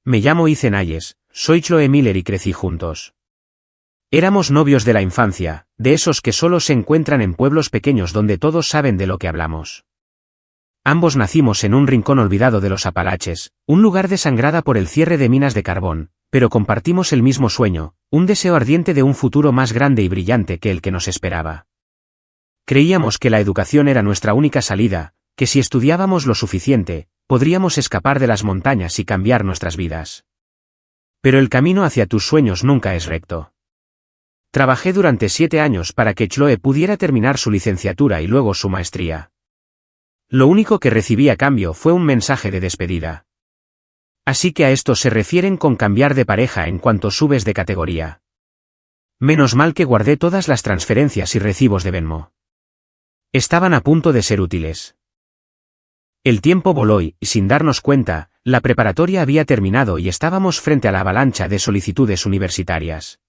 Me llamo Ethan Hayes, soy Chloe Miller y crecí juntos. Éramos novios de la infancia, de esos que solo se encuentran en pueblos pequeños donde todos saben de lo que hablamos. Ambos nacimos en un rincón olvidado de los Apalaches, un lugar desangrada por el cierre de minas de carbón, pero compartimos el mismo sueño, un deseo ardiente de un futuro más grande y brillante que el que nos esperaba. Creíamos que la educación era nuestra única salida, que si estudiábamos lo suficiente, podríamos escapar de las montañas y cambiar nuestras vidas. Pero el camino hacia tus sueños nunca es recto. Trabajé durante 7 años para que Chloe pudiera terminar su licenciatura y luego su maestría. Lo único que recibí a cambio fue un mensaje de despedida. Así que a esto se refieren con cambiar de pareja en cuanto subes de categoría. Menos mal que guardé todas las transferencias y recibos de Venmo. Estaban a punto de ser útiles. El tiempo voló y, sin darnos cuenta, la preparatoria había terminado y estábamos frente a la avalancha de solicitudes universitarias.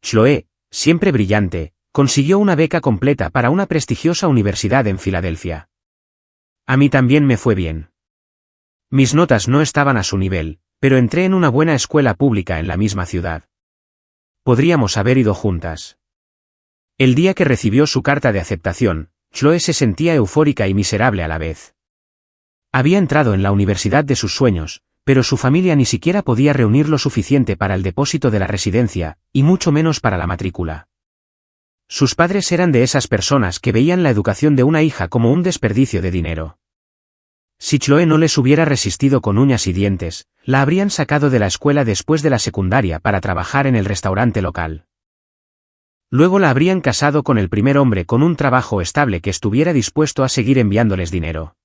Chloe, siempre brillante, consiguió una beca completa para una prestigiosa universidad en Filadelfia. A mí también me fue bien. Mis notas no estaban a su nivel, pero entré en una buena escuela pública en la misma ciudad. Podríamos haber ido juntas. El día que recibió su carta de aceptación, Chloe se sentía eufórica y miserable a la vez. Había entrado en la universidad de sus sueños, pero su familia ni siquiera podía reunir lo suficiente para el depósito de la residencia, y mucho menos para la matrícula. Sus padres eran de esas personas que veían la educación de una hija como un desperdicio de dinero. Si Chloe no les hubiera resistido con uñas y dientes, la habrían sacado de la escuela después de la secundaria para trabajar en el restaurante local. Luego la habrían casado con el primer hombre con un trabajo estable que estuviera dispuesto a seguir enviándoles dinero.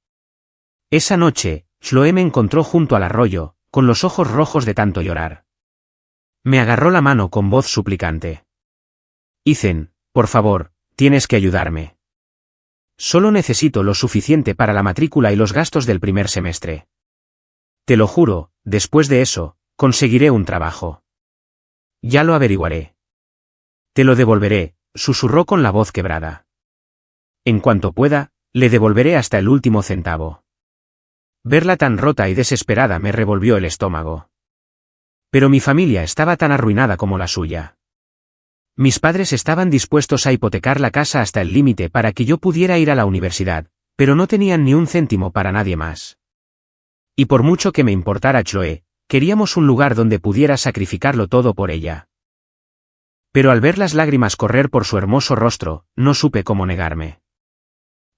Esa noche, Chloe me encontró junto al arroyo, con los ojos rojos de tanto llorar. Me agarró la mano con voz suplicante. Ethan, por favor, tienes que ayudarme. Solo necesito lo suficiente para la matrícula y los gastos del primer semestre. Te lo juro, después de eso, conseguiré un trabajo. Ya lo averiguaré. Te lo devolveré, susurró con la voz quebrada. En cuanto pueda, le devolveré hasta el último centavo. Verla tan rota y desesperada me revolvió el estómago. Pero mi familia estaba tan arruinada como la suya. Mis padres estaban dispuestos a hipotecar la casa hasta el límite para que yo pudiera ir a la universidad, pero no tenían ni un céntimo para nadie más. Y por mucho que me importara Chloe, queríamos un lugar donde pudiera sacrificarlo todo por ella. Pero al ver las lágrimas correr por su hermoso rostro, no supe cómo negarme.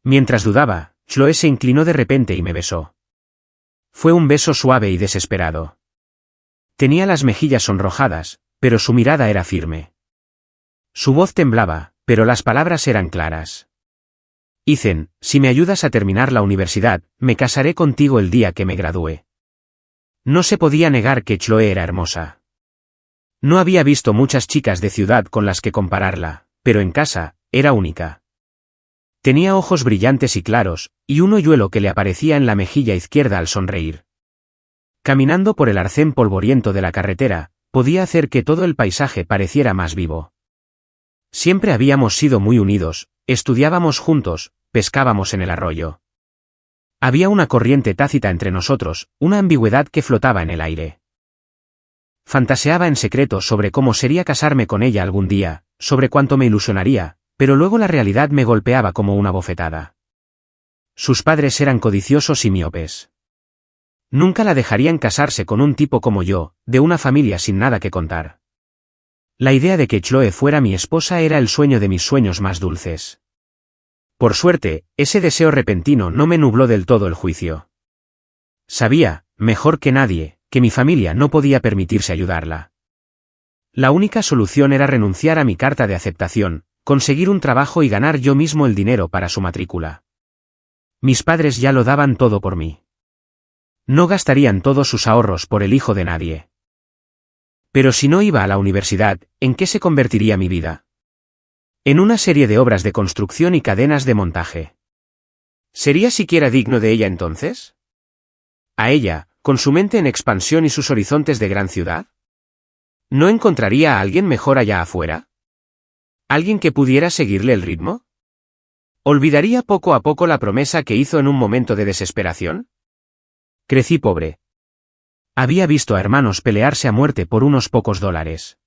Mientras dudaba, Chloe se inclinó de repente y me besó. Fue un beso suave y desesperado. Tenía las mejillas sonrojadas, pero su mirada era firme. Su voz temblaba, pero las palabras eran claras. Ethan, si me ayudas a terminar la universidad, me casaré contigo el día que me gradúe. No se podía negar que Chloe era hermosa. No había visto muchas chicas de ciudad con las que compararla, pero en casa, era única. Tenía ojos brillantes y claros, y un hoyuelo que le aparecía en la mejilla izquierda al sonreír. Caminando por el arcén polvoriento de la carretera, podía hacer que todo el paisaje pareciera más vivo. Siempre habíamos sido muy unidos, estudiábamos juntos, pescábamos en el arroyo. Había una corriente tácita entre nosotros, una ambigüedad que flotaba en el aire. Fantaseaba en secreto sobre cómo sería casarme con ella algún día, sobre cuánto me ilusionaría, pero luego la realidad me golpeaba como una bofetada. Sus padres eran codiciosos y miopes. Nunca la dejarían casarse con un tipo como yo, de una familia sin nada que contar. La idea de que Chloe fuera mi esposa era el sueño de mis sueños más dulces. Por suerte, ese deseo repentino no me nubló del todo el juicio. Sabía, mejor que nadie, que mi familia no podía permitirse ayudarla. La única solución era renunciar a mi carta de aceptación, conseguir un trabajo y ganar yo mismo el dinero para su matrícula. Mis padres ya lo daban todo por mí. No gastarían todos sus ahorros por el hijo de nadie. Pero si no iba a la universidad, ¿en qué se convertiría mi vida? En una serie de obras de construcción y cadenas de montaje. ¿Sería siquiera digno de ella entonces? ¿A ella, con su mente en expansión y sus horizontes de gran ciudad? ¿No encontraría a alguien mejor allá afuera? ¿Alguien que pudiera seguirle el ritmo? ¿Olvidaría poco a poco la promesa que hizo en un momento de desesperación? Crecí pobre. Había visto a hermanos pelearse a muerte por unos pocos dólares.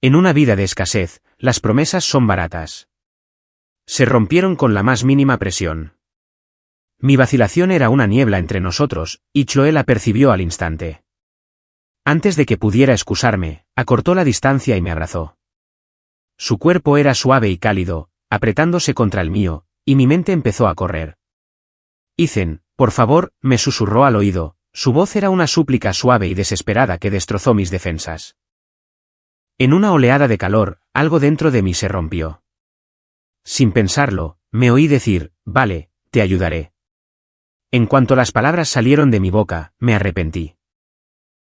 En una vida de escasez, las promesas son baratas. Se rompieron con la más mínima presión. Mi vacilación era una niebla entre nosotros, y Chloe la percibió al instante. Antes de que pudiera excusarme, acortó la distancia y me abrazó. Su cuerpo era suave y cálido, apretándose contra el mío, y mi mente empezó a correr. Ethan, por favor, me susurró al oído, su voz era una súplica suave y desesperada que destrozó mis defensas. En una oleada de calor, algo dentro de mí se rompió. Sin pensarlo, me oí decir, vale, te ayudaré. En cuanto las palabras salieron de mi boca, me arrepentí.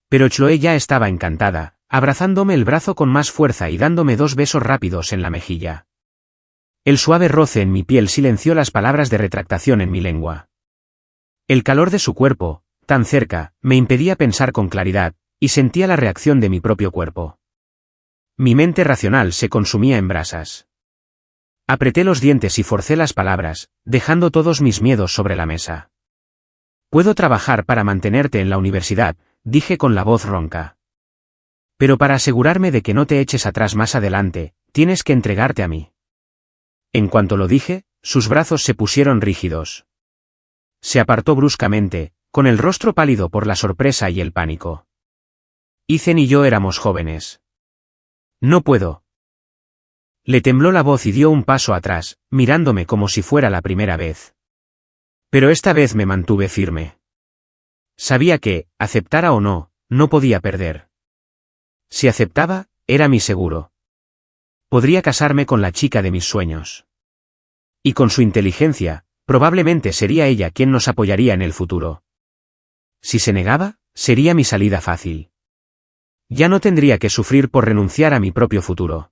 Pero Chloe ya estaba encantada, abrazándome el brazo con más fuerza y dándome 2 besos rápidos en la mejilla. El suave roce en mi piel silenció las palabras de retractación en mi lengua. El calor de su cuerpo, tan cerca, me impedía pensar con claridad, y sentía la reacción de mi propio cuerpo. Mi mente racional se consumía en brasas. Apreté los dientes y forcé las palabras, dejando todos mis miedos sobre la mesa. Puedo trabajar para mantenerte en la universidad, dije con la voz ronca. Pero para asegurarme de que no te eches atrás más adelante, tienes que entregarte a mí. En cuanto lo dije, sus brazos se pusieron rígidos. Se apartó bruscamente, con el rostro pálido por la sorpresa y el pánico. Ethan y yo éramos jóvenes. No puedo. Le tembló la voz y dio un paso atrás, mirándome como si fuera la primera vez. Pero esta vez me mantuve firme. Sabía que, aceptara o no, no podía perder. Si aceptaba, era mi seguro. Podría casarme con la chica de mis sueños. Y con su inteligencia, probablemente sería ella quien nos apoyaría en el futuro. Si se negaba, sería mi salida fácil. Ya no tendría que sufrir por renunciar a mi propio futuro.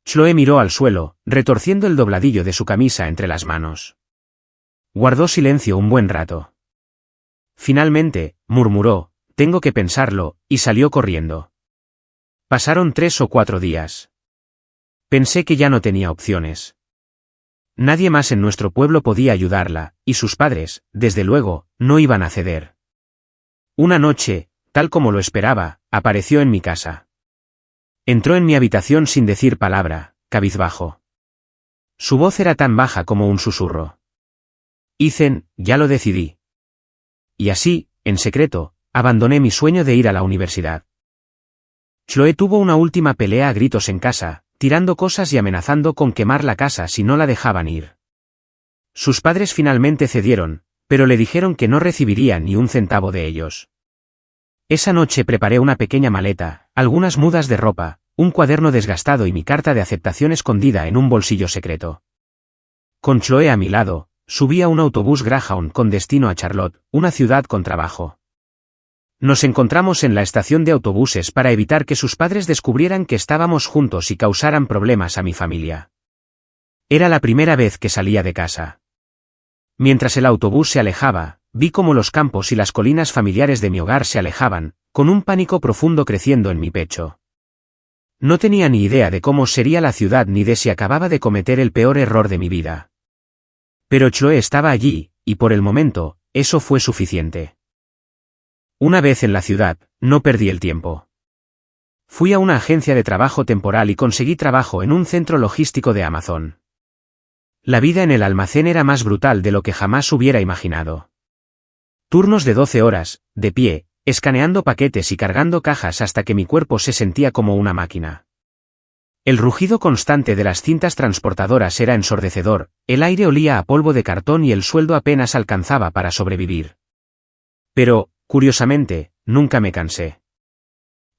Chloe miró al suelo, retorciendo el dobladillo de su camisa entre las manos. Guardó silencio un buen rato. Finalmente, murmuró, tengo que pensarlo, y salió corriendo. Pasaron 3 o 4 días. Pensé que ya no tenía opciones. Nadie más en nuestro pueblo podía ayudarla, y sus padres, desde luego, no iban a ceder. Una noche, tal como lo esperaba, apareció en mi casa. Entró en mi habitación sin decir palabra, cabizbajo. Su voz era tan baja como un susurro. Ethan, ya lo decidí. Y así, en secreto, abandoné mi sueño de ir a la universidad. Chloe tuvo una última pelea a gritos en casa, tirando cosas y amenazando con quemar la casa si no la dejaban ir. Sus padres finalmente cedieron, pero le dijeron que no recibiría ni un centavo de ellos. Esa noche preparé una pequeña maleta, algunas mudas de ropa, un cuaderno desgastado y mi carta de aceptación escondida en un bolsillo secreto. Con Chloe a mi lado, subí a un autobús Greyhound con destino a Charlotte, una ciudad con trabajo. Nos encontramos en la estación de autobuses para evitar que sus padres descubrieran que estábamos juntos y causaran problemas a mi familia. Era la primera vez que salía de casa. Mientras el autobús se alejaba, vi cómo los campos y las colinas familiares de mi hogar se alejaban, con un pánico profundo creciendo en mi pecho. No tenía ni idea de cómo sería la ciudad ni de si acababa de cometer el peor error de mi vida. Pero Chloe estaba allí, y por el momento, eso fue suficiente. Una vez en la ciudad, no perdí el tiempo. Fui a una agencia de trabajo temporal y conseguí trabajo en un centro logístico de Amazon. La vida en el almacén era más brutal de lo que jamás hubiera imaginado. Turnos de 12 horas, de pie, escaneando paquetes y cargando cajas hasta que mi cuerpo se sentía como una máquina. El rugido constante de las cintas transportadoras era ensordecedor, el aire olía a polvo de cartón y el sueldo apenas alcanzaba para sobrevivir. Pero, curiosamente, nunca me cansé.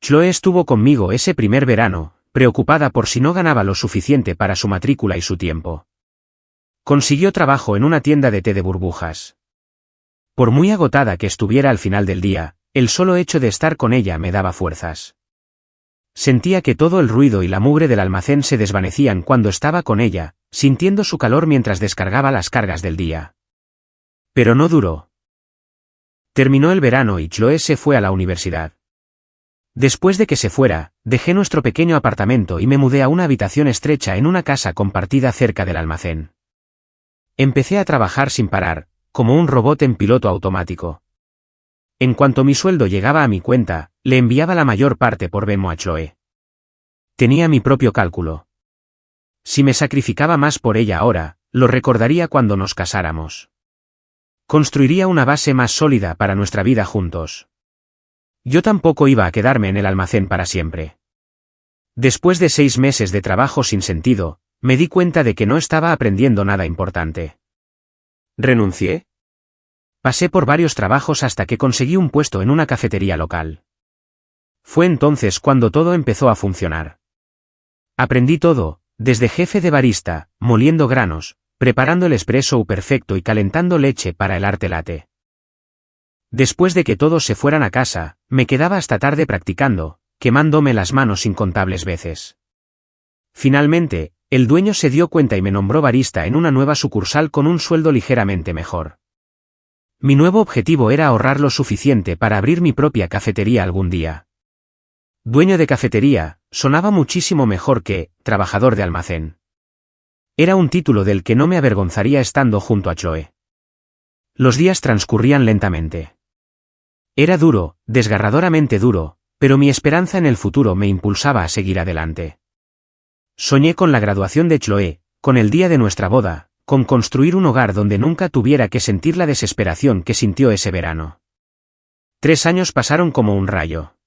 Chloe estuvo conmigo ese primer verano, preocupada por si no ganaba lo suficiente para su matrícula y su tiempo. Consiguió trabajo en una tienda de té de burbujas. Por muy agotada que estuviera al final del día, el solo hecho de estar con ella me daba fuerzas. Sentía que todo el ruido y la mugre del almacén se desvanecían cuando estaba con ella, sintiendo su calor mientras descargaba las cargas del día. Pero no duró. Terminó el verano y Chloe se fue a la universidad. Después de que se fuera, dejé nuestro pequeño apartamento y me mudé a una habitación estrecha en una casa compartida cerca del almacén. Empecé a trabajar sin parar, como un robot en piloto automático. En cuanto mi sueldo llegaba a mi cuenta, le enviaba la mayor parte por Venmo a Chloe. Tenía mi propio cálculo. Si me sacrificaba más por ella ahora, lo recordaría cuando nos casáramos. Construiría una base más sólida para nuestra vida juntos. Yo tampoco iba a quedarme en el almacén para siempre. Después de 6 meses de trabajo sin sentido, me di cuenta de que no estaba aprendiendo nada importante. ¿Renuncié? Pasé por varios trabajos hasta que conseguí un puesto en una cafetería local. Fue entonces cuando todo empezó a funcionar. Aprendí todo, desde jefe de barista, moliendo granos, preparando el espresso perfecto y calentando leche para el arte latte. Después de que todos se fueran a casa, me quedaba hasta tarde practicando, quemándome las manos incontables veces. Finalmente, el dueño se dio cuenta y me nombró barista en una nueva sucursal con un sueldo ligeramente mejor. Mi nuevo objetivo era ahorrar lo suficiente para abrir mi propia cafetería algún día. Dueño de cafetería, sonaba muchísimo mejor que trabajador de almacén. Era un título del que no me avergonzaría estando junto a Chloe. Los días transcurrían lentamente. Era duro, desgarradoramente duro, pero mi esperanza en el futuro me impulsaba a seguir adelante. Soñé con la graduación de Chloe, con el día de nuestra boda, con construir un hogar donde nunca tuviera que sentir la desesperación que sintió ese verano. 3 años pasaron como un rayo.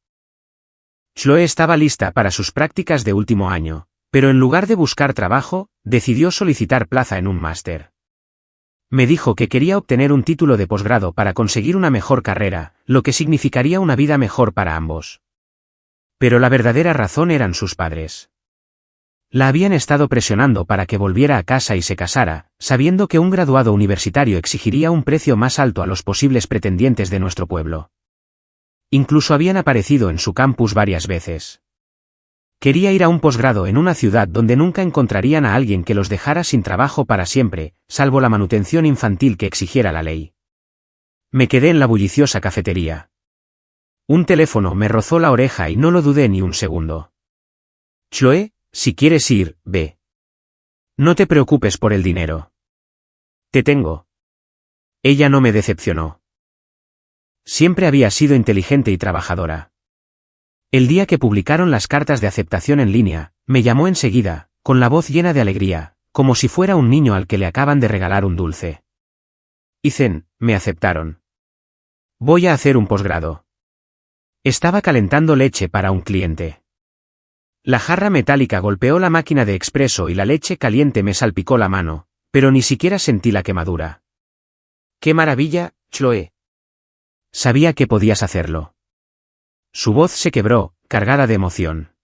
Chloe estaba lista para sus prácticas de último año, pero en lugar de buscar trabajo, decidió solicitar plaza en un máster. Me dijo que quería obtener un título de posgrado para conseguir una mejor carrera, lo que significaría una vida mejor para ambos. Pero la verdadera razón eran sus padres. La habían estado presionando para que volviera a casa y se casara, sabiendo que un graduado universitario exigiría un precio más alto a los posibles pretendientes de nuestro pueblo. Incluso habían aparecido en su campus varias veces. Quería ir a un posgrado en una ciudad donde nunca encontrarían a alguien que los dejara sin trabajo para siempre, salvo la manutención infantil que exigiera la ley. Me quedé en la bulliciosa cafetería. Un teléfono me rozó la oreja y no lo dudé ni un segundo. Chloe, si quieres ir, ve. No te preocupes por el dinero. Te tengo. Ella no me decepcionó. Siempre había sido inteligente y trabajadora. El día que publicaron las cartas de aceptación en línea, me llamó enseguida, con la voz llena de alegría, como si fuera un niño al que le acaban de regalar un dulce. Ethan, me aceptaron. Voy a hacer un posgrado. Estaba calentando leche para un cliente. La jarra metálica golpeó la máquina de expreso y la leche caliente me salpicó la mano, pero ni siquiera sentí la quemadura. ¡Qué maravilla, Chloe! Sabía que podías hacerlo. Su voz se quebró, cargada de emoción.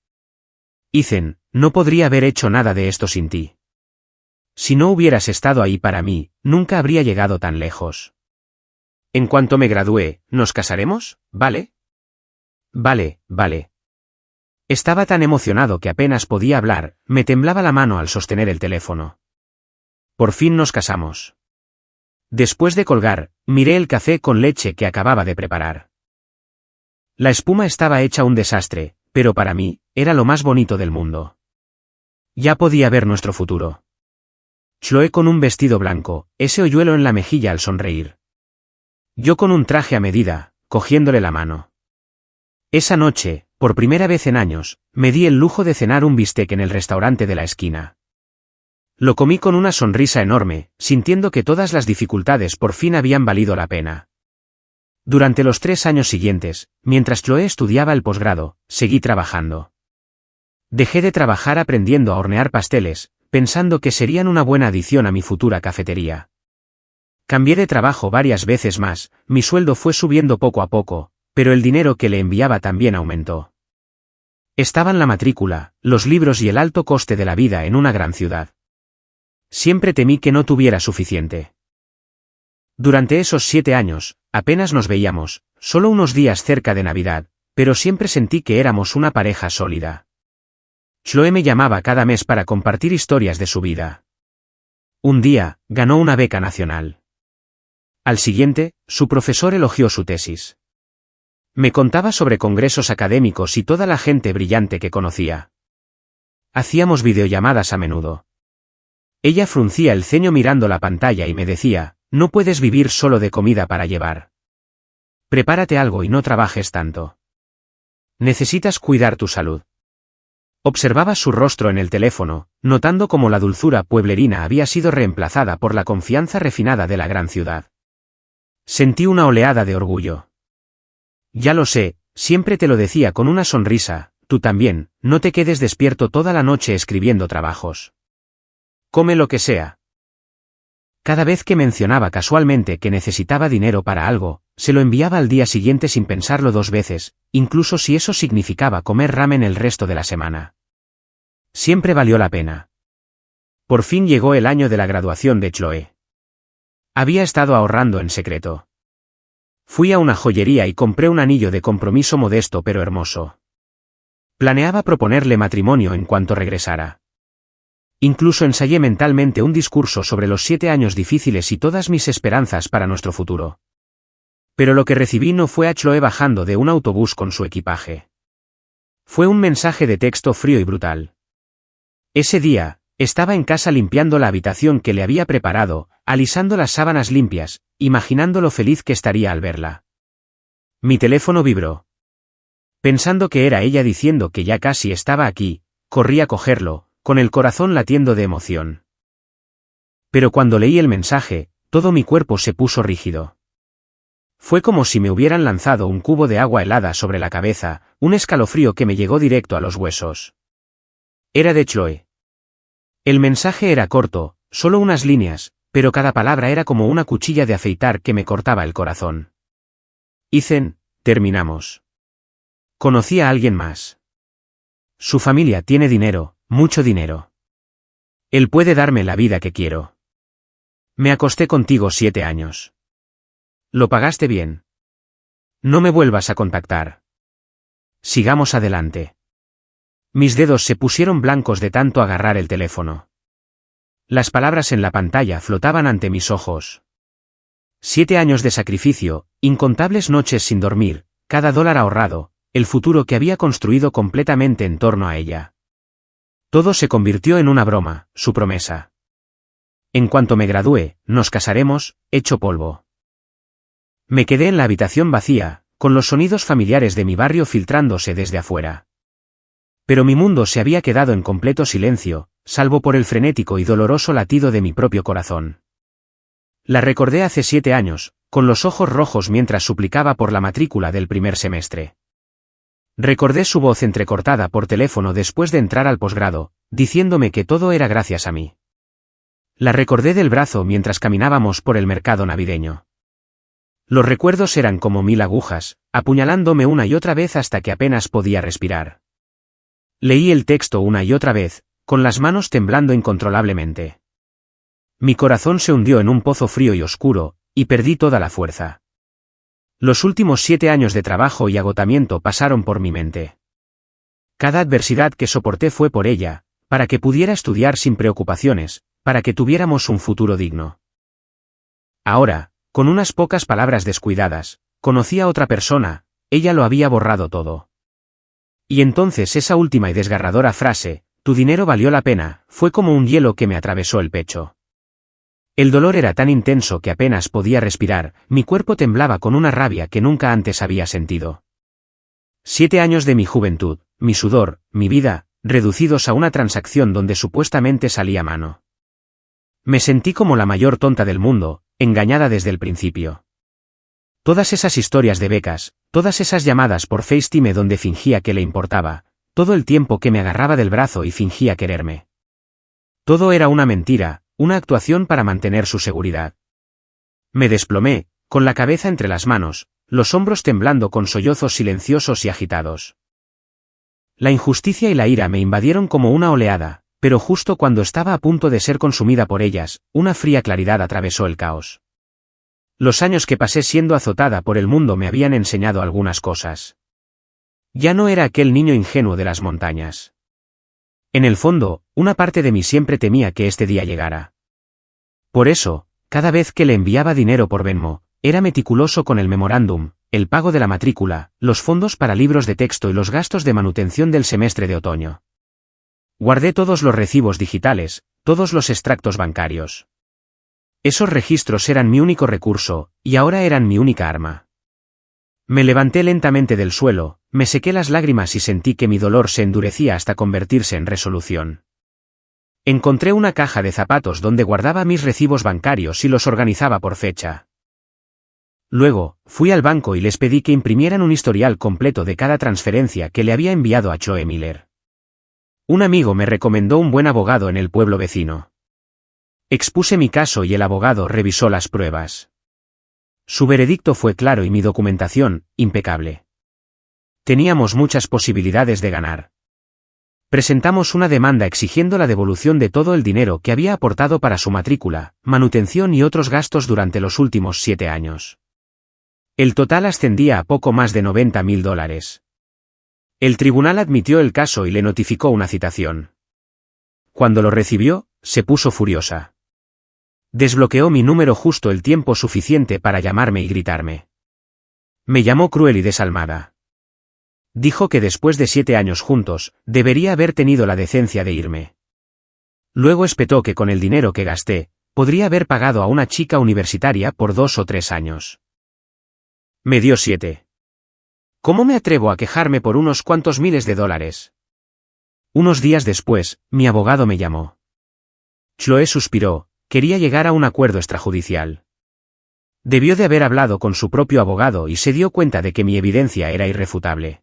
Ethan, no podría haber hecho nada de esto sin ti. Si no hubieras estado ahí para mí, nunca habría llegado tan lejos. En cuanto me gradué, ¿nos casaremos? ¿Vale? Vale, vale. Estaba tan emocionado que apenas podía hablar, me temblaba la mano al sostener el teléfono. Por fin nos casamos. Después de colgar, miré el café con leche que acababa de preparar. La espuma estaba hecha un desastre, pero para mí, era lo más bonito del mundo. Ya podía ver nuestro futuro. Chloe con un vestido blanco, ese hoyuelo en la mejilla al sonreír. Yo con un traje a medida, cogiéndole la mano. Esa noche, por primera vez en años, me di el lujo de cenar un bistec en el restaurante de la esquina. Lo comí con una sonrisa enorme, sintiendo que todas las dificultades por fin habían valido la pena. Durante los 3 años siguientes, mientras Chloe estudiaba el posgrado, seguí trabajando. Dejé de trabajar aprendiendo a hornear pasteles, pensando que serían una buena adición a mi futura cafetería. Cambié de trabajo varias veces más, mi sueldo fue subiendo poco a poco, pero el dinero que le enviaba también aumentó. Estaban la matrícula, los libros y el alto coste de la vida en una gran ciudad. Siempre temí que no tuviera suficiente. Durante esos 7 años, apenas nos veíamos, solo unos días cerca de Navidad, pero siempre sentí que éramos una pareja sólida. Chloe me llamaba cada mes para compartir historias de su vida. Un día, ganó una beca nacional. Al siguiente, su profesor elogió su tesis. Me contaba sobre congresos académicos y toda la gente brillante que conocía. Hacíamos videollamadas a menudo. Ella fruncía el ceño mirando la pantalla y me decía, no puedes vivir solo de comida para llevar. Prepárate algo y no trabajes tanto. Necesitas cuidar tu salud. Observaba su rostro en el teléfono, notando cómo la dulzura pueblerina había sido reemplazada por la confianza refinada de la gran ciudad. Sentí una oleada de orgullo. Ya lo sé, siempre te lo decía con una sonrisa, tú también, no te quedes despierto toda la noche escribiendo trabajos. Come lo que sea. Cada vez que mencionaba casualmente que necesitaba dinero para algo, se lo enviaba al día siguiente sin pensarlo 2 veces, incluso si eso significaba comer ramen el resto de la semana. Siempre valió la pena. Por fin llegó el año de la graduación de Chloe. Había estado ahorrando en secreto. Fui a una joyería y compré un anillo de compromiso modesto pero hermoso. Planeaba proponerle matrimonio en cuanto regresara. Incluso ensayé mentalmente un discurso sobre los 7 años difíciles y todas mis esperanzas para nuestro futuro. Pero lo que recibí no fue a Chloe bajando de un autobús con su equipaje. Fue un mensaje de texto frío y brutal. Ese día, estaba en casa limpiando la habitación que le había preparado, alisando las sábanas limpias, imaginando lo feliz que estaría al verla. Mi teléfono vibró. Pensando que era ella diciendo que ya casi estaba aquí, corrí a cogerlo, con el corazón latiendo de emoción. Pero cuando leí el mensaje, todo mi cuerpo se puso rígido. Fue como si me hubieran lanzado un cubo de agua helada sobre la cabeza, un escalofrío que me llegó directo a los huesos. Era de Chloe. El mensaje era corto, solo unas líneas, pero cada palabra era como una cuchilla de afeitar que me cortaba el corazón. Ethan, terminamos. Conocí a alguien más. Su familia tiene dinero, mucho dinero. Él puede darme la vida que quiero. Me acosté contigo 7 años. Lo pagaste bien. No me vuelvas a contactar. Sigamos adelante. Mis dedos se pusieron blancos de tanto agarrar el teléfono. Las palabras en la pantalla flotaban ante mis ojos. 7 años de sacrificio, incontables noches sin dormir, cada dólar ahorrado, el futuro que había construido completamente en torno a ella. Todo se convirtió en una broma, su promesa. En cuanto me gradúe, nos casaremos, hecho polvo. Me quedé en la habitación vacía, con los sonidos familiares de mi barrio filtrándose desde afuera. Pero mi mundo se había quedado en completo silencio, salvo por el frenético y doloroso latido de mi propio corazón. La recordé hace 7 años, con los ojos rojos mientras suplicaba por la matrícula del primer semestre. Recordé su voz entrecortada por teléfono después de entrar al posgrado, diciéndome que todo era gracias a mí. La recordé del brazo mientras caminábamos por el mercado navideño. Los recuerdos eran como 1000 agujas, apuñalándome una y otra vez hasta que apenas podía respirar. Leí el texto una y otra vez, con las manos temblando incontrolablemente. Mi corazón se hundió en un pozo frío y oscuro, y perdí toda la fuerza. Los últimos 7 años de trabajo y agotamiento pasaron por mi mente. Cada adversidad que soporté fue por ella, para que pudiera estudiar sin preocupaciones, para que tuviéramos un futuro digno. Ahora, con unas pocas palabras descuidadas, conocí a otra persona, ella lo había borrado todo. Y entonces esa última y desgarradora frase, tu dinero valió la pena, fue como un hielo que me atravesó el pecho. El dolor era tan intenso que apenas podía respirar, mi cuerpo temblaba con una rabia que nunca antes había sentido. 7 años de mi juventud, mi sudor, mi vida, reducidos a una transacción donde supuestamente salía mano. Me sentí como la mayor tonta del mundo, engañada desde el principio. Todas esas historias de becas, todas esas llamadas por FaceTime donde fingía que le importaba, todo el tiempo que me agarraba del brazo y fingía quererme. Todo era una mentira, una actuación para mantener su seguridad. Me desplomé, con la cabeza entre las manos, los hombros temblando con sollozos silenciosos y agitados. La injusticia y la ira me invadieron como una oleada, pero justo cuando estaba a punto de ser consumida por ellas, una fría claridad atravesó el caos. Los años que pasé siendo azotada por el mundo me habían enseñado algunas cosas. Ya no era aquel niño ingenuo de las montañas. En el fondo, una parte de mí siempre temía que este día llegara. Por eso, cada vez que le enviaba dinero por Venmo, era meticuloso con el memorándum, el pago de la matrícula, los fondos para libros de texto y los gastos de manutención del semestre de otoño. Guardé todos los recibos digitales, todos los extractos bancarios. Esos registros eran mi único recurso, y ahora eran mi única arma. Me levanté lentamente del suelo, me sequé las lágrimas y sentí que mi dolor se endurecía hasta convertirse en resolución. Encontré una caja de zapatos donde guardaba mis recibos bancarios y los organizaba por fecha. Luego, fui al banco y les pedí que imprimieran un historial completo de cada transferencia que le había enviado a Chloe Miller. Un amigo me recomendó un buen abogado en el pueblo vecino. Expuse mi caso y el abogado revisó las pruebas. Su veredicto fue claro y mi documentación, impecable. Teníamos muchas posibilidades de ganar. Presentamos una demanda exigiendo la devolución de todo el dinero que había aportado para su matrícula, manutención y otros gastos durante los últimos 7 años. El total ascendía a poco más de $90.000. El tribunal admitió el caso y le notificó una citación. Cuando lo recibió, se puso furiosa. Desbloqueó mi número justo el tiempo suficiente para llamarme y gritarme. Me llamó cruel y desalmada. Dijo que después de 7 años juntos, debería haber tenido la decencia de irme. Luego espetó que con el dinero que gasté, podría haber pagado a una chica universitaria por 2 o 3 años. Me dio 7. ¿Cómo me atrevo a quejarme por unos cuantos miles de dólares? Unos días después, mi abogado me llamó. Chloe suspiró, quería llegar a un acuerdo extrajudicial. Debió de haber hablado con su propio abogado y se dio cuenta de que mi evidencia era irrefutable.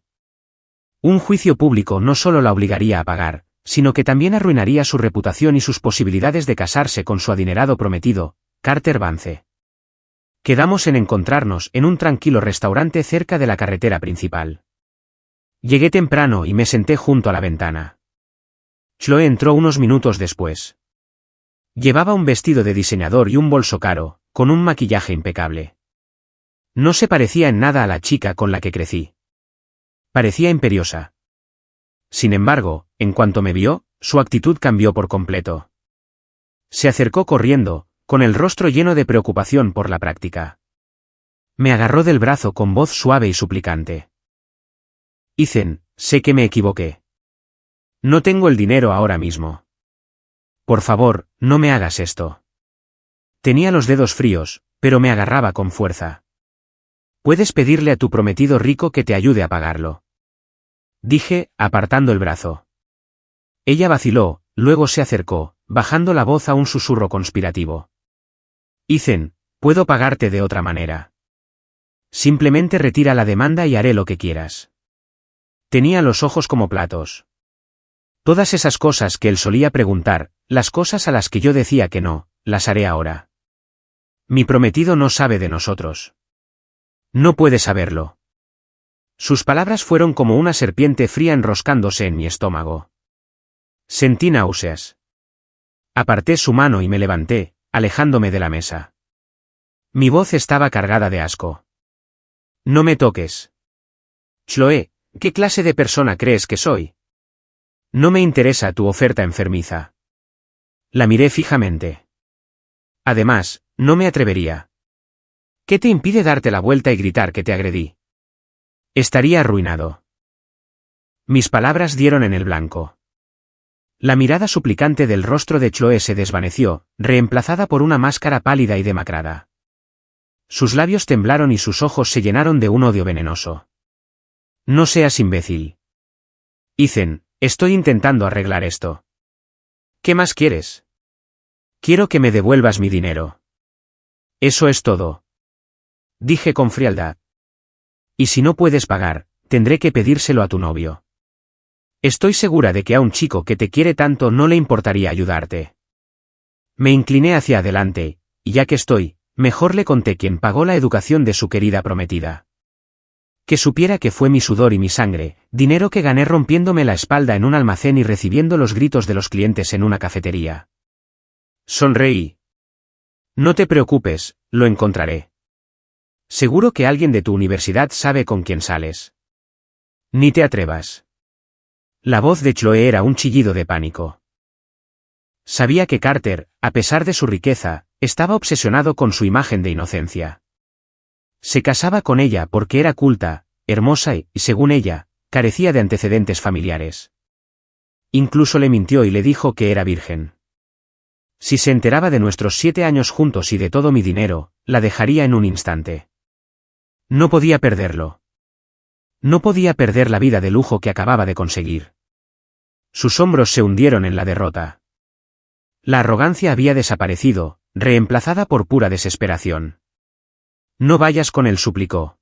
Un juicio público no solo la obligaría a pagar, sino que también arruinaría su reputación y sus posibilidades de casarse con su adinerado prometido, Carter Vance. Quedamos en encontrarnos en un tranquilo restaurante cerca de la carretera principal. Llegué temprano y me senté junto a la ventana. Chloe entró unos minutos después. Llevaba un vestido de diseñador y un bolso caro, con un maquillaje impecable. No se parecía en nada a la chica con la que crecí. Parecía imperiosa. Sin embargo, en cuanto me vio, su actitud cambió por completo. Se acercó corriendo, con el rostro lleno de preocupación por la práctica. Me agarró del brazo con voz suave y suplicante. Ethan, sé que me equivoqué. No tengo el dinero ahora mismo. Por favor, no me hagas esto. Tenía los dedos fríos, pero me agarraba con fuerza. Puedes pedirle a tu prometido rico que te ayude a pagarlo. Dije, apartando el brazo. Ella vaciló, luego se acercó, bajando la voz a un susurro conspirativo. Ethan, puedo pagarte de otra manera. Simplemente retira la demanda y haré lo que quieras. Tenía los ojos como platos. Todas esas cosas que él solía preguntar, las cosas a las que yo decía que no, las haré ahora. Mi prometido no sabe de nosotros. No puede saberlo. Sus palabras fueron como una serpiente fría enroscándose en mi estómago. Sentí náuseas. Aparté su mano y me levanté, alejándome de la mesa. Mi voz estaba cargada de asco. No me toques. Chloe, ¿qué clase de persona crees que soy? No me interesa tu oferta enfermiza. La miré fijamente. Además, no me atrevería. ¿Qué te impide darte la vuelta y gritar que te agredí? Estaría arruinado. Mis palabras dieron en el blanco. La mirada suplicante del rostro de Chloe se desvaneció, reemplazada por una máscara pálida y demacrada. Sus labios temblaron y sus ojos se llenaron de un odio venenoso. No seas imbécil. Ethan, estoy intentando arreglar esto. ¿Qué más quieres? Quiero que me devuelvas mi dinero. Eso es todo. Dije con frialdad. Y si no puedes pagar, tendré que pedírselo a tu novio. Estoy segura de que a un chico que te quiere tanto no le importaría ayudarte. Me incliné hacia adelante, y ya que estoy, mejor le conté quién pagó la educación de su querida prometida. Que supiera que fue mi sudor y mi sangre, dinero que gané rompiéndome la espalda en un almacén y recibiendo los gritos de los clientes en una cafetería. Sonreí. No te preocupes, lo encontraré. Seguro que alguien de tu universidad sabe con quién sales. Ni te atrevas. La voz de Chloe era un chillido de pánico. Sabía que Carter, a pesar de su riqueza, estaba obsesionado con su imagen de inocencia. Se casaba con ella porque era culta, hermosa y, según ella, carecía de antecedentes familiares. Incluso le mintió y le dijo que era virgen. Si se enteraba de nuestros 7 años juntos y de todo mi dinero, la dejaría en un instante. No podía perderlo. No podía perder la vida de lujo que acababa de conseguir. Sus hombros se hundieron en la derrota. La arrogancia había desaparecido, reemplazada por pura desesperación. No vayas con él, suplicó.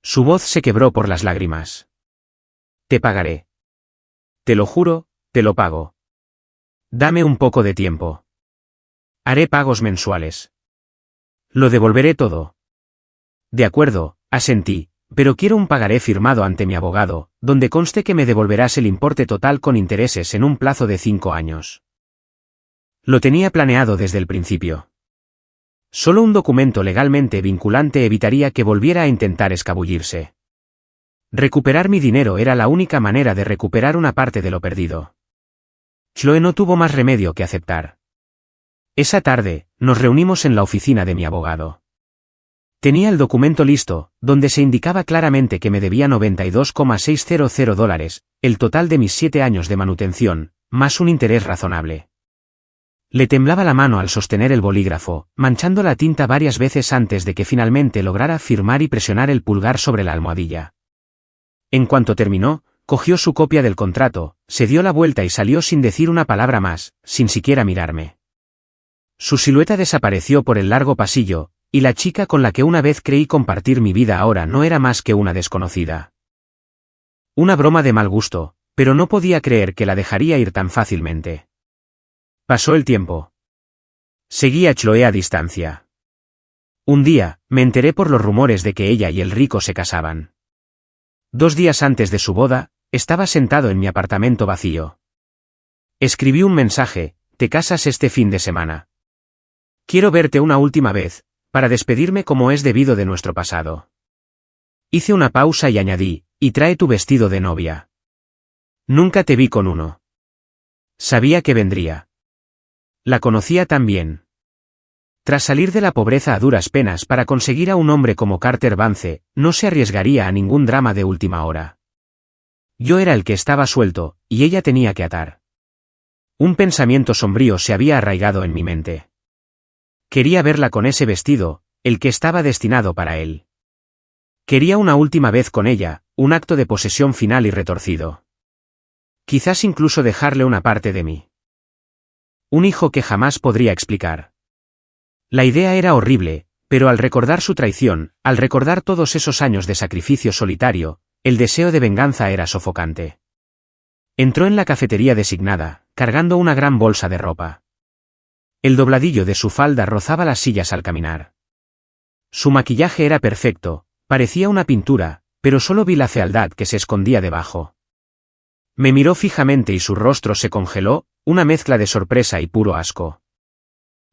Su voz se quebró por las lágrimas. Te pagaré. Te lo juro, te lo pago. Dame un poco de tiempo. Haré pagos mensuales. Lo devolveré todo. De acuerdo, asentí, pero quiero un pagaré firmado ante mi abogado, donde conste que me devolverás el importe total con intereses en un plazo de 5 años. Lo tenía planeado desde el principio. Solo un documento legalmente vinculante evitaría que volviera a intentar escabullirse. Recuperar mi dinero era la única manera de recuperar una parte de lo perdido. Chloe no tuvo más remedio que aceptar. Esa tarde, nos reunimos en la oficina de mi abogado. Tenía el documento listo, donde se indicaba claramente que me debía $92,600, el total de mis 7 años de manutención, más un interés razonable. Le temblaba la mano al sostener el bolígrafo, manchando la tinta varias veces antes de que finalmente lograra firmar y presionar el pulgar sobre la almohadilla. En cuanto terminó, cogió su copia del contrato, se dio la vuelta y salió sin decir una palabra más, sin siquiera mirarme. Su silueta desapareció por el largo pasillo, y la chica con la que una vez creí compartir mi vida ahora no era más que una desconocida. Una broma de mal gusto, pero no podía creer que la dejaría ir tan fácilmente. Pasó el tiempo. Seguí a Chloe a distancia. Un día, me enteré por los rumores de que ella y el rico se casaban. 2 días antes de su boda, estaba sentado en mi apartamento vacío. Escribí un mensaje: «Te casas este fin de semana. Quiero verte una última vez, para despedirme como es debido de nuestro pasado». Hice una pausa y añadí: «Y trae tu vestido de novia». Nunca te vi con uno. Sabía que vendría. La conocía tan bien. Tras salir de la pobreza a duras penas para conseguir a un hombre como Carter Vance, no se arriesgaría a ningún drama de última hora. Yo era el que estaba suelto, y ella tenía que atar. Un pensamiento sombrío se había arraigado en mi mente. Quería verla con ese vestido, el que estaba destinado para él. Quería una última vez con ella, un acto de posesión final y retorcido. Quizás incluso dejarle una parte de mí. Un hijo que jamás podría explicar. La idea era horrible, pero al recordar su traición, al recordar todos esos años de sacrificio solitario, el deseo de venganza era sofocante. Entró en la cafetería designada, cargando una gran bolsa de ropa. El dobladillo de su falda rozaba las sillas al caminar. Su maquillaje era perfecto, parecía una pintura, pero solo vi la fealdad que se escondía debajo. Me miró fijamente y su rostro se congeló, una mezcla de sorpresa y puro asco.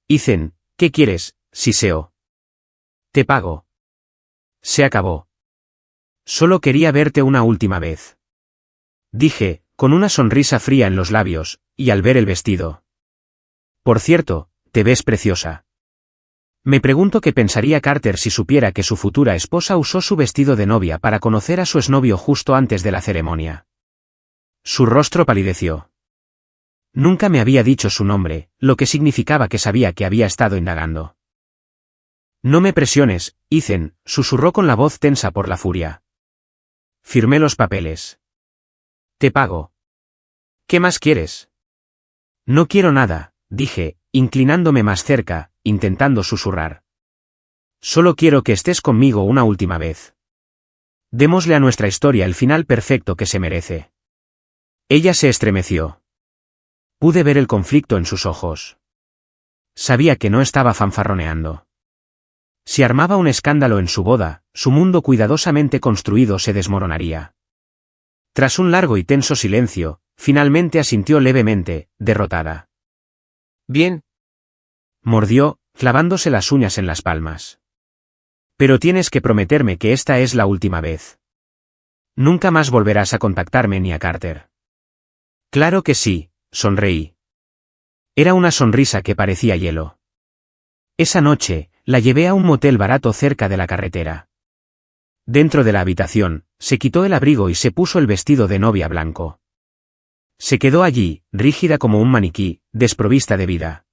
Ethan, ¿qué quieres, siseó? Te pago. Se acabó. Solo quería verte una última vez. Dije, con una sonrisa fría en los labios, y al ver el vestido. Por cierto, te ves preciosa. Me pregunto qué pensaría Carter si supiera que su futura esposa usó su vestido de novia para conocer a su exnovio justo antes de la ceremonia. Su rostro palideció. Nunca me había dicho su nombre, lo que significaba que sabía que había estado indagando. No me presiones, Ethan, susurró con la voz tensa por la furia. Firmé los papeles. Te pago. ¿Qué más quieres? No quiero nada, dije, inclinándome más cerca, intentando susurrar. Solo quiero que estés conmigo una última vez. Démosle a nuestra historia el final perfecto que se merece. Ella se estremeció. Pude ver el conflicto en sus ojos. Sabía que no estaba fanfarroneando. Si armaba un escándalo en su boda, su mundo cuidadosamente construido se desmoronaría. Tras un largo y tenso silencio, finalmente asintió levemente, derrotada. Bien. Mordió, clavándose las uñas en las palmas. Pero tienes que prometerme que esta es la última vez. Nunca más volverás a contactarme ni a Carter. Claro que sí, sonreí. Era una sonrisa que parecía hielo. Esa noche, la llevé a un motel barato cerca de la carretera. Dentro de la habitación, se quitó el abrigo y se puso el vestido de novia blanco. Se quedó allí, rígida como un maniquí, desprovista de vida.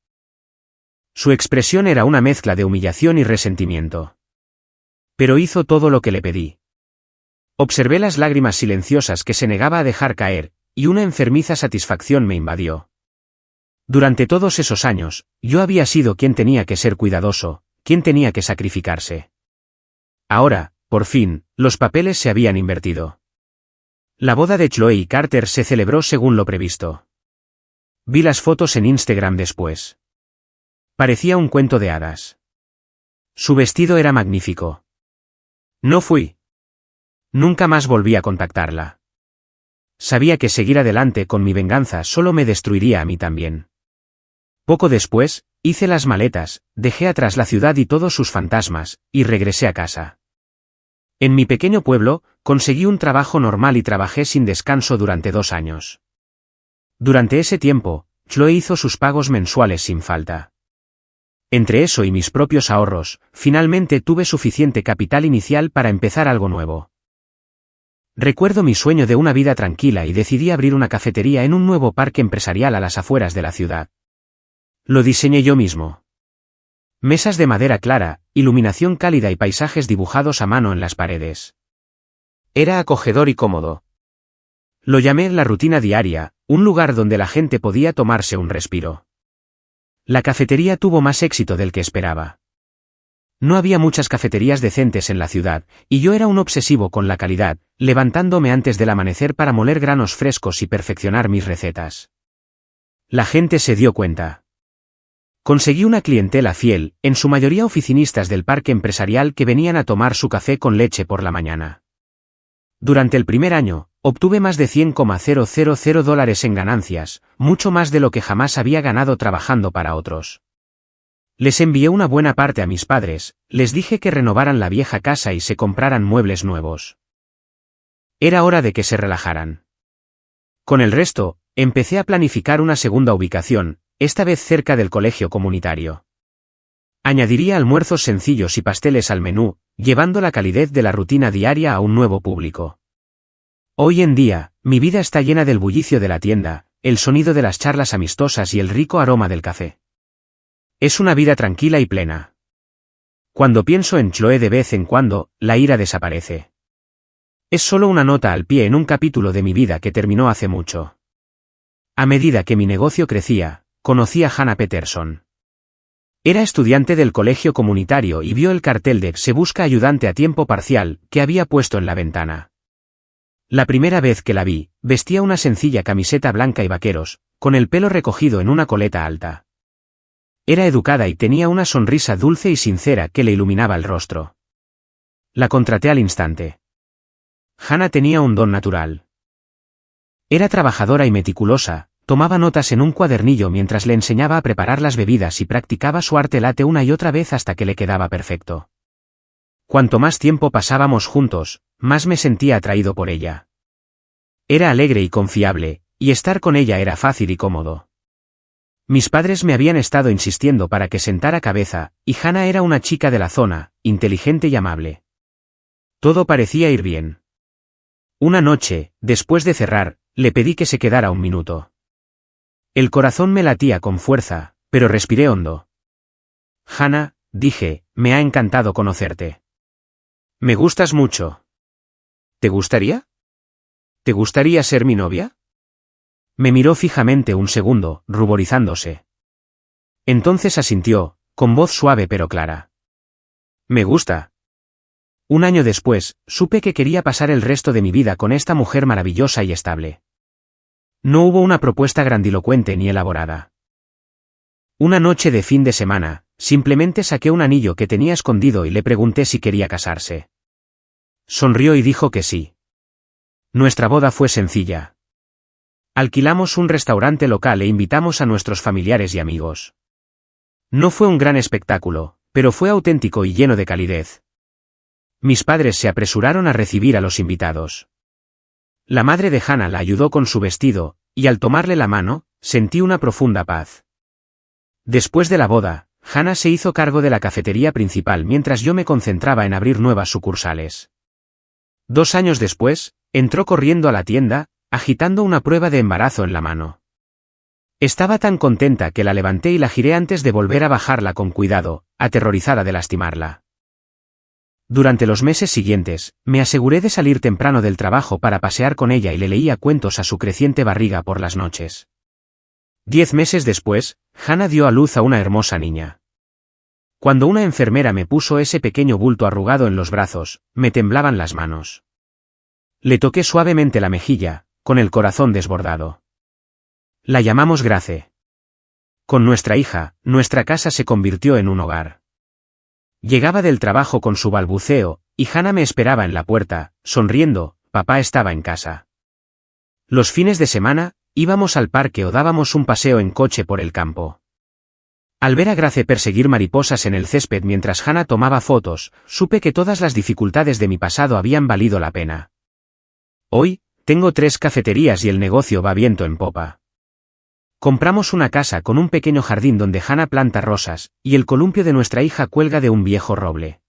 Su expresión era una mezcla de humillación y resentimiento. Pero hizo todo lo que le pedí. Observé las lágrimas silenciosas que se negaba a dejar caer, y una enfermiza satisfacción me invadió. Durante todos esos años, yo había sido quien tenía que ser cuidadoso, quien tenía que sacrificarse. Ahora, por fin, los papeles se habían invertido. La boda de Chloe y Carter se celebró según lo previsto. Vi las fotos en Instagram después. Parecía un cuento de hadas. Su vestido era magnífico. No fui. Nunca más volví a contactarla. Sabía que seguir adelante con mi venganza solo me destruiría a mí también. Poco después, hice las maletas, dejé atrás la ciudad y todos sus fantasmas, y regresé a casa. En mi pequeño pueblo, conseguí un trabajo normal y trabajé sin descanso durante 2 años. Durante ese tiempo, Chloe hizo sus pagos mensuales sin falta. Entre eso y mis propios ahorros, finalmente tuve suficiente capital inicial para empezar algo nuevo. Recuerdo mi sueño de una vida tranquila y decidí abrir una cafetería en un nuevo parque empresarial a las afueras de la ciudad. Lo diseñé yo mismo. Mesas de madera clara, iluminación cálida y paisajes dibujados a mano en las paredes. Era acogedor y cómodo. Lo llamé la rutina diaria, un lugar donde la gente podía tomarse un respiro. La cafetería tuvo más éxito del que esperaba. No había muchas cafeterías decentes en la ciudad, y yo era un obsesivo con la calidad, levantándome antes del amanecer para moler granos frescos y perfeccionar mis recetas. La gente se dio cuenta. Conseguí una clientela fiel, en su mayoría oficinistas del parque empresarial que venían a tomar su café con leche por la mañana. Durante el primer año, obtuve más de $100,000 en ganancias, mucho más de lo que jamás había ganado trabajando para otros. Les envié una buena parte a mis padres, les dije que renovaran la vieja casa y se compraran muebles nuevos. Era hora de que se relajaran. Con el resto, empecé a planificar una segunda ubicación, esta vez cerca del colegio comunitario. Añadiría almuerzos sencillos y pasteles al menú, llevando la calidez de la rutina diaria a un nuevo público. Hoy en día, mi vida está llena del bullicio de la tienda, el sonido de las charlas amistosas y el rico aroma del café. Es una vida tranquila y plena. Cuando pienso en Chloe de vez en cuando, la ira desaparece. Es solo una nota al pie en un capítulo de mi vida que terminó hace mucho. A medida que mi negocio crecía, conocí a Hannah Peterson. Era estudiante del colegio comunitario y vio el cartel de "Se busca ayudante a tiempo parcial" que había puesto en la ventana. La primera vez que la vi, vestía una sencilla camiseta blanca y vaqueros, con el pelo recogido en una coleta alta. Era educada y tenía una sonrisa dulce y sincera que le iluminaba el rostro. La contraté al instante. Hannah tenía un don natural. Era trabajadora y meticulosa, tomaba notas en un cuadernillo mientras le enseñaba a preparar las bebidas y practicaba su arte latte una y otra vez hasta que le quedaba perfecto. Cuanto más tiempo pasábamos juntos, más me sentía atraído por ella. Era alegre y confiable, y estar con ella era fácil y cómodo. Mis padres me habían estado insistiendo para que sentara cabeza, y Hannah era una chica de la zona, inteligente y amable. Todo parecía ir bien. Una noche, después de cerrar, le pedí que se quedara un minuto. El corazón me latía con fuerza, pero respiré hondo. Hannah, dije, me ha encantado conocerte. Me gustas mucho. ¿Te gustaría? ¿Te gustaría ser mi novia? Me miró fijamente un segundo, ruborizándose. Entonces asintió, con voz suave pero clara. Me gusta. Un año después, supe que quería pasar el resto de mi vida con esta mujer maravillosa y estable. No hubo una propuesta grandilocuente ni elaborada. Una noche de fin de semana, simplemente saqué un anillo que tenía escondido y le pregunté si quería casarse. Sonrió y dijo que sí. Nuestra boda fue sencilla. Alquilamos un restaurante local e invitamos a nuestros familiares y amigos. No fue un gran espectáculo, pero fue auténtico y lleno de calidez. Mis padres se apresuraron a recibir a los invitados. La madre de Hannah la ayudó con su vestido, y al tomarle la mano, sentí una profunda paz. Después de la boda, Hannah se hizo cargo de la cafetería principal mientras yo me concentraba en abrir nuevas sucursales. 2 años después, entró corriendo a la tienda, agitando una prueba de embarazo en la mano. Estaba tan contenta que la levanté y la giré antes de volver a bajarla con cuidado, aterrorizada de lastimarla. Durante los meses siguientes, me aseguré de salir temprano del trabajo para pasear con ella y le leía cuentos a su creciente barriga por las noches. 10 meses después, Hannah dio a luz a una hermosa niña. Cuando una enfermera me puso ese pequeño bulto arrugado en los brazos, me temblaban las manos. Le toqué suavemente la mejilla, con el corazón desbordado. La llamamos Grace. Con nuestra hija, nuestra casa se convirtió en un hogar. Llegaba del trabajo con su balbuceo, y Hannah me esperaba en la puerta, sonriendo, papá estaba en casa. Los fines de semana, íbamos al parque o dábamos un paseo en coche por el campo. Al ver a Grace perseguir mariposas en el césped mientras Hannah tomaba fotos, supe que todas las dificultades de mi pasado habían valido la pena. Hoy, tengo 3 cafeterías y el negocio va viento en popa. Compramos una casa con un pequeño jardín donde Hannah planta rosas, y el columpio de nuestra hija cuelga de un viejo roble.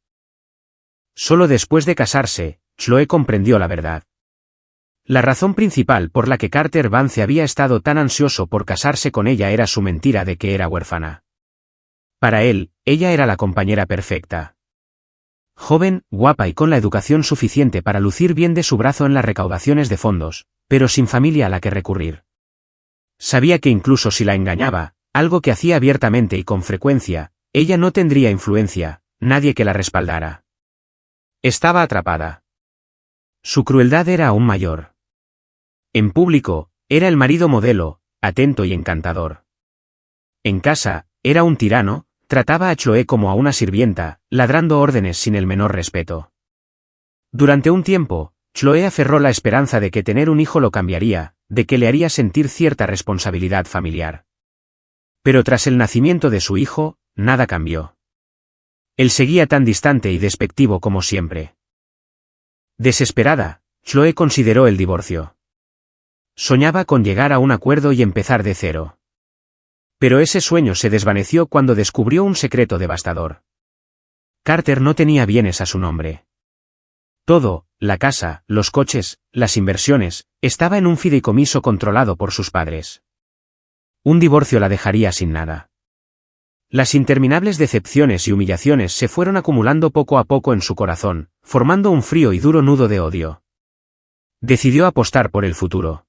Solo después de casarse, Chloe comprendió la verdad. La razón principal por la que Carter Vance había estado tan ansioso por casarse con ella era su mentira de que era huérfana. Para él, ella era la compañera perfecta. Joven, guapa y con la educación suficiente para lucir bien de su brazo en las recaudaciones de fondos, pero sin familia a la que recurrir. Sabía que incluso si la engañaba, algo que hacía abiertamente y con frecuencia, ella no tendría influencia, nadie que la respaldara. Estaba atrapada. Su crueldad era aún mayor. En público, era el marido modelo, atento y encantador. En casa, era un tirano, trataba a Chloe como a una sirvienta, ladrando órdenes sin el menor respeto. Durante un tiempo, Chloe aferró la esperanza de que tener un hijo lo cambiaría, de que le haría sentir cierta responsabilidad familiar. Pero tras el nacimiento de su hijo, nada cambió. Él seguía tan distante y despectivo como siempre. Desesperada, Chloe consideró el divorcio. Soñaba con llegar a un acuerdo y empezar de cero. Pero ese sueño se desvaneció cuando descubrió un secreto devastador. Carter no tenía bienes a su nombre. Todo, la casa, los coches, las inversiones, estaba en un fideicomiso controlado por sus padres. Un divorcio la dejaría sin nada. Las interminables decepciones y humillaciones se fueron acumulando poco a poco en su corazón, formando un frío y duro nudo de odio. Decidió apostar por el futuro.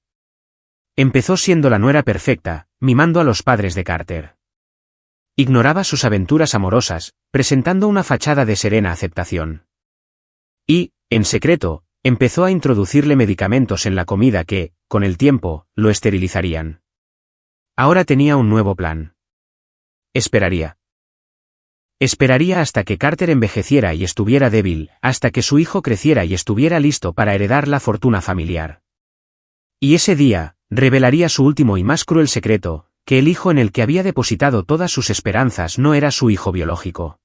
Empezó siendo la nuera perfecta, mimando a los padres de Carter. Ignoraba sus aventuras amorosas, presentando una fachada de serena aceptación. Y, en secreto, empezó a introducirle medicamentos en la comida que, con el tiempo, lo esterilizarían. Ahora tenía un nuevo plan. Esperaría. Esperaría hasta que Carter envejeciera y estuviera débil, hasta que su hijo creciera y estuviera listo para heredar la fortuna familiar. Y ese día, revelaría su último y más cruel secreto, que el hijo en el que había depositado todas sus esperanzas no era su hijo biológico.